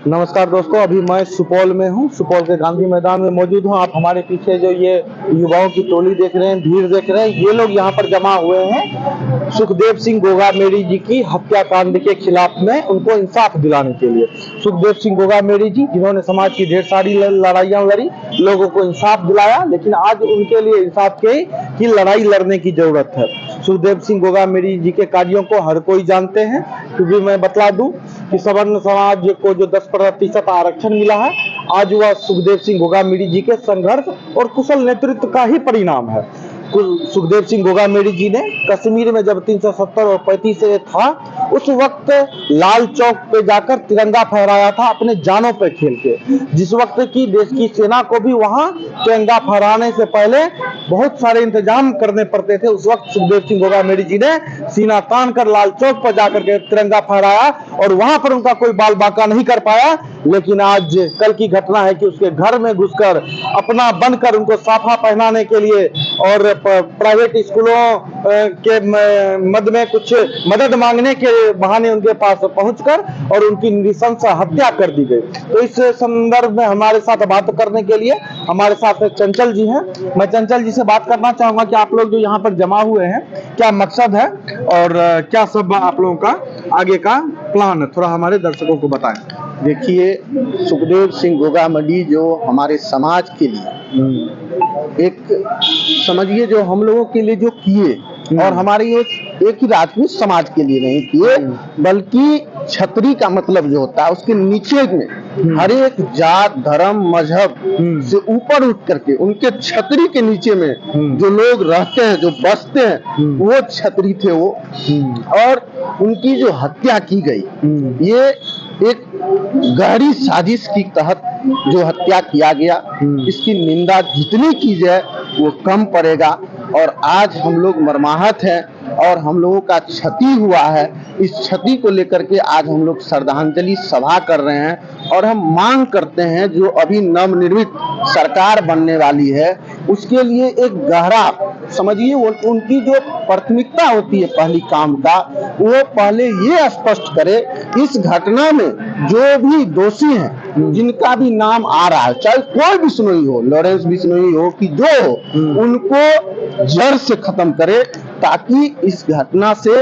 नमस्कार दोस्तों, अभी मैं सुपौल में हूँ। सुपौल के गांधी मैदान में मौजूद हूँ। आप हमारे पीछे जो ये युवाओं की टोली देख रहे हैं, भीड़ देख रहे हैं, ये लोग यहाँ पर जमा हुए हैं सुखदेव सिंह गोगामेड़ी जी की हत्याकांड के खिलाफ में उनको इंसाफ दिलाने के लिए। सुखदेव सिंह गोगामेड़ी जी जिन्होंने समाज की ढेर सारी लड़ाइयाँ लड़ी, लोगों को इंसाफ दिलाया, लेकिन आज उनके लिए इंसाफ की लड़ाई लड़ने की जरूरत है। सुखदेव सिंह गोगामेड़ी जी के कार्यों को हर कोई जानते हैं, क्योंकि मैं बतला दूं कि सवर्ण समाज को जो 10% आरक्षण मिला है, आज वह सुखदेव सिंह गोगामेड़ी जी के संघर्ष और कुशल नेतृत्व का ही परिणाम है। सुखदेव सिंह गोगामेड़ी जी ने कश्मीर में जब 370 और 35 से था, उस वक्त लाल चौक पे जाकर तिरंगा फहराया था अपने जानों पे खेल के। जिस वक्त की देश की सेना को भी वहां तिरंगा फहराने से पहले बहुत सारे इंतजाम करने पड़ते थे, उस वक्त सुखदेव सिंह गोगामेड़ी जी ने सीना तान कर लाल चौक पर जाकर के तिरंगा फहराया और वहां पर उनका कोई बाल बांका नहीं कर पाया। लेकिन आज कल की घटना है कि उसके घर में घुसकर अपना बनकर उनको साफा पहनाने के लिए और प्राइवेट स्कूलों के मद में कुछ मदद मांगने के बहाने उनके पास पहुंचकर और उनकी नृशंस हत्या कर दी गई। तो इस संदर्भ में हमारे साथ बात करने के लिए हमारे साथ चंचल जी हैं। मैं चंचल जी से बात करना चाहूंगा कि आप लोग जो यहाँ पर जमा हुए हैं, क्या मकसद है और क्या सब आप लोगों का आगे का प्लान है, थोड़ा हमारे दर्शकों को बताएं। देखिए, सुखदेव सिंह गोगामेड़ी जो हमारे समाज के लिए एक समझिए जो हम लोगों के लिए जो किए, और हमारे एक ही राजपूत समाज के लिए नहीं किए, बल्कि छतरी का मतलब जो होता है उसके नीचे में हर एक जात धर्म मजहब से ऊपर उठ करके उनके छतरी के नीचे में जो लोग रहते हैं, जो बसते हैं, वो छतरी थे वो। और उनकी जो हत्या की गई, ये एक गहरी साजिश की तहत जो हत्या किया गया, इसकी निंदा जितनी की जाए वो कम पड़ेगा। और आज हम लोग मर्माहत हैं और हम लोगों का क्षति हुआ है। इस क्षति को लेकर के आज हम लोग श्रद्धांजलि सभा कर रहे हैं और हम मांग करते हैं जो अभी नवनिर्मित सरकार बनने वाली है उसके लिए एक गहरा समझिए उनकी जो प्राथमिकता होती है पहली काम का, वो पहले ये स्पष्ट करे इस घटना में जो भी दोषी हैं, जिनका भी नाम आ रहा है, चाहे कोई बिश्नोई हो, लॉरेंस बिश्नोई हो कि जो हो, उनको जड़ से खत्म करे, ताकि इस घटना से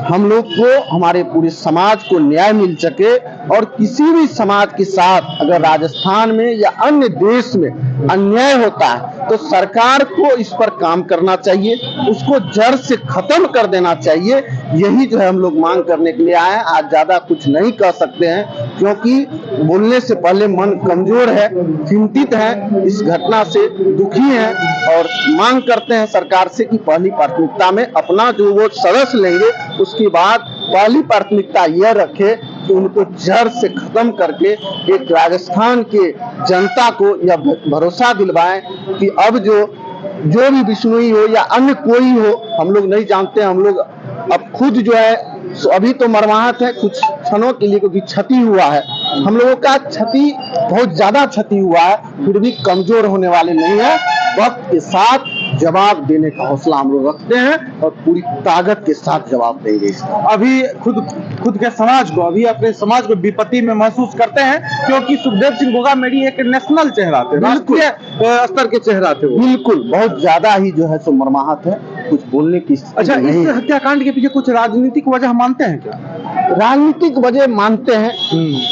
हम लोग को, हमारे पूरे समाज को न्याय मिल सके। और किसी भी समाज के साथ अगर राजस्थान में या अन्य देश में अन्याय होता है तो सरकार को इस पर काम करना चाहिए, उसको जड़ से खत्म कर देना चाहिए। यही जो है हम लोग मांग करने के लिए आए हैं। आज ज्यादा कुछ नहीं कह सकते हैं क्योंकि बोलने से पहले मन कमजोर है, चिंतित है, इस घटना से दुखी है और मांग करते हैं सरकार से कि पहली प्राथमिकता में अपना जो वो सदस्य लेंगे उसके बाद पहली प्राथमिकता यह रखे कि उनको जड़ से खत्म करके एक राजस्थान के जनता को यह भरोसा दिलवाएं कि अब जो भी बिश्नोई हो या अन्य कोई हो, हम लोग नहीं जानते, हम लोग अब खुद जो है अभी तो मर्माहत है कुछ क्षणों के लिए क्योंकि क्षति हुआ है, हम लोगों का क्षति बहुत ज्यादा क्षति हुआ है, फिर भी कमजोर होने वाले नहीं है। वक्त के साथ जवाब देने का हौसला हम लोग रखते हैं और पूरी ताकत के साथ जवाब देंगे इसका। अभी खुद के समाज को, अभी अपने समाज को विपत्ति में महसूस करते हैं क्योंकि सुखदेव सिंह गोगामेड़ी एक नेशनल चेहरा थे, राष्ट्रीय स्तर के चेहरा थे। बिल्कुल, बहुत ज्यादा ही जो है सो मर्माहत है, कुछ बोलने की। अच्छा, इस हत्याकांड के पीछे कुछ राजनीतिक वजह मानते हैं क्या? राजनीतिक वजह मानते हैं,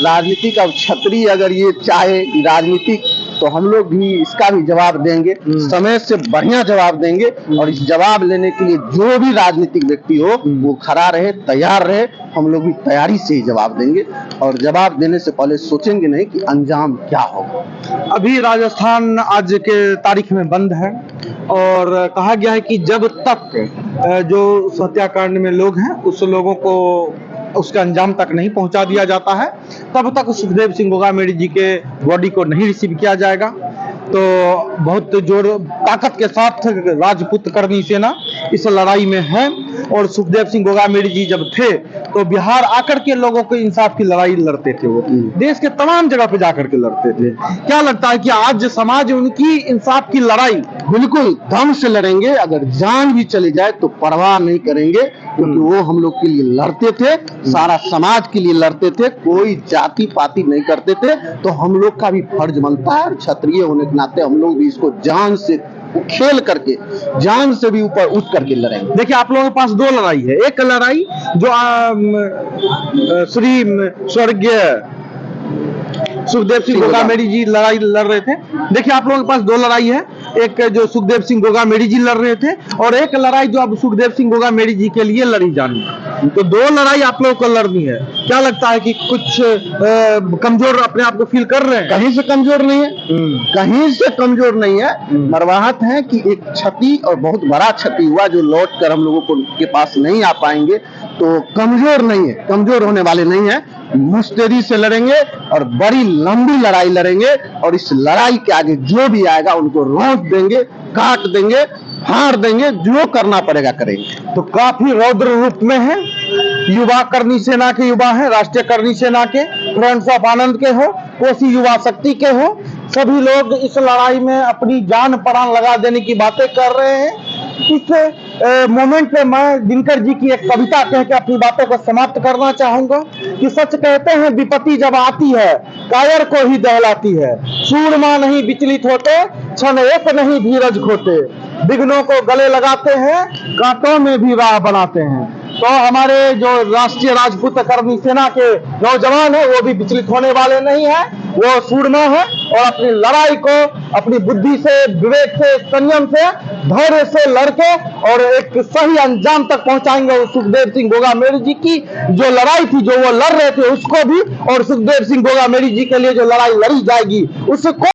राजनीतिक। अब छतरी अगर ये चाहे राजनीतिक तो हम लोग भी इसका भी जवाब देंगे, समय से बढ़िया जवाब देंगे। और इस जवाब लेने के लिए जो भी राजनीतिक व्यक्ति हो वो खड़ा रहे, तैयार रहे, हम लोग भी तैयारी से ही जवाब देंगे। और जवाब देने से पहले सोचेंगे नहीं कि अंजाम क्या होगा। अभी राजस्थान आज के तारीख में बंद है और कहा गया है कि जब तक जो हत्याकांड में लोग हैं उस लोगों को उसके अंजाम तक नहीं पहुंचा दिया जाता है, तब तक सुखदेव सिंह गोगामेड़ी जी के बॉडी को नहीं रिसीव किया जाएगा। तो बहुत जोर ताकत के साथ राजपूत करनी सेना इस लड़ाई में है। और सुखदेव सिंह गोगामेड़ी जी जब थे तो बिहार आकर के लोगों को इंसाफ की लड़ाई लड़ते थे, वो देश के तमाम जगह पे जाकर के लड़ते थे। क्या लगता है कि आज समाज उनकी इंसाफ की लड़ाई बिल्कुल दम से लड़ेंगे, अगर जान भी चली जाए तो परवाह नहीं करेंगे, क्योंकि वो हम लोग के लिए लड़ते थे, सारा समाज के लिए लड़ते थे, कोई जाति पाति नहीं करते थे। तो हम लोग का भी फर्ज बनता है, क्षत्रिय होने के नाते हम लोग भी इसको जान से खेल करके, जान से भी ऊपर उठ करके लड़ेंगे। देखिए आप लोगों के पास दो लड़ाई है। एक लड़ाई जो श्री स्वर्गीय सुखदेव सिंह गोगामेड़ी जी लड़ाई लड़ रहे थे। देखिए आप लोगों के पास दो लड़ाई है, एक जो सुखदेव सिंह गोगामेड़ी जी लड़ रहे थे और एक लड़ाई जो अब सुखदेव सिंह गोगामेड़ी जी के लिए लड़ी जानी है। तो दो लड़ाई आप लोगों को लड़नी है। क्या लगता है कि कुछ कमजोर अपने आप को फील कर रहे हैं? कहीं से कमजोर नहीं है, कहीं से कमजोर नहीं है। मरवाहत है कि एक क्षति और बहुत बड़ा क्षति हुआ जो लौट कर हम लोगों के पास नहीं आ पाएंगे, तो कमजोर नहीं है, कमजोर होने वाले नहीं है। मुस्तैदी से लड़ेंगे और बड़ी लंबी लड़ाई लड़ेंगे और इस लड़ाई के आगे जो भी आएगा उनको रोक देंगे, काट देंगे, फाड़ देंगे, जो करना पड़ेगा करेंगे। तो काफी रौद्र रूप में है। युवा करनी सेना के युवा है, राष्ट्रीय करनी सेना के, फ्रंट्स ऑफ आनंद के हो, कोसी युवा शक्ति के हो, सभी लोग इस लड़ाई में अपनी जान प्राण लगा देने की बातें कर रहे हैं। इस मोमेंट पे मैं दिनकर जी की एक कविता कह के अपनी बातों को समाप्त करना चाहूंगा कि सच कहते हैं विपत्ति जब आती है कायर को ही दहलाती है, सूरमा नहीं विचलित होते, क्षण एक नहीं धीरज खोते, विघ्नों को गले लगाते हैं, कांटों में भी राह बनाते हैं। तो हमारे जो राष्ट्रीय राजपूत करनी सेना के नौजवान है वो भी विचलित होने वाले नहीं है, वो सूरमा है और अपनी लड़ाई को अपनी बुद्धि से, विवेक से, संयम से, धैर्य से लड़के और एक सही अंजाम तक पहुंचाएंगे। और सुखदेव सिंह गोगामेड़ी जी की जो लड़ाई थी, जो वो लड़ रहे थे उसको भी, और सुखदेव सिंह गोगामेड़ी जी के लिए जो लड़ाई लड़ी जाएगी उसको